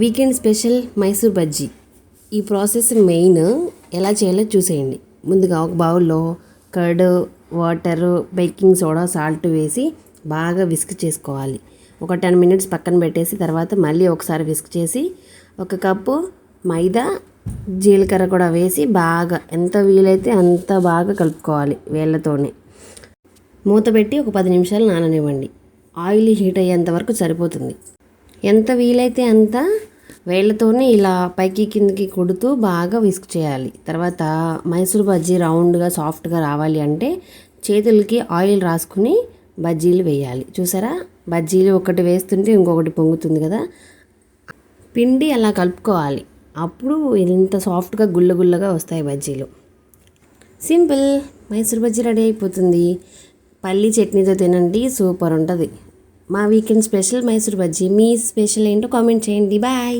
Weekend special Mysore bajji. ఈ process main. ఎలా చేయాలో చూసేయండి. ముందుగా ఒక బౌల్లో curd, water, baking soda, salt వేసి బాగా విస్క్ చేసుకోవాలి. ఒక 10 మినిట్స్ పక్కన పెట్టేసి తర్వాత మళ్ళీ ఒకసారి విస్క్ చేసి ఒక కప్పు మైదా, జీలకర్ర కూడా వేసి బాగా ఎంత వీలైతే అంత బాగా కలుపుకోవాలి వేళ్ళతోనే. మూత పెట్టి ఒక 10 నిమిషాలు నాననివ్వండి. ఆయిల్ హీట్ అయ్యేంత వరకు సరిపోతుంది. ఎంత వీలైతే అంత వేళ్ళతోనే ఇలా పైకి కిందకి కొడుతూ బాగా విస్క్ చేయాలి. తర్వాత మైసూర్ బజ్జీ రౌండ్గా సాఫ్ట్గా రావాలి అంటే చేతులకి ఆయిల్ రాసుకుని బజ్జీలు వేయాలి. చూసారా, బజ్జీలు ఒకటి వేస్తుంటే ఇంకొకటి పొంగుతుంది కదా. పిండి అలా కలుపుకోవాలి. అప్పుడు ఇంత సాఫ్ట్గా గుల్లగా వస్తాయి బజ్జీలు. సింపుల్, మైసూర్ బజ్జీ రెడీ అయిపోతుంది. పల్లి చట్నీతో తినండి, సూపర్ ఉంటుంది. మా వీకెండ్ స్పెషల్ మైసూర్ బజ్జీ. మీ స్పెషల్ ఏంటో కామెంట్ చేయండి. బాయ్.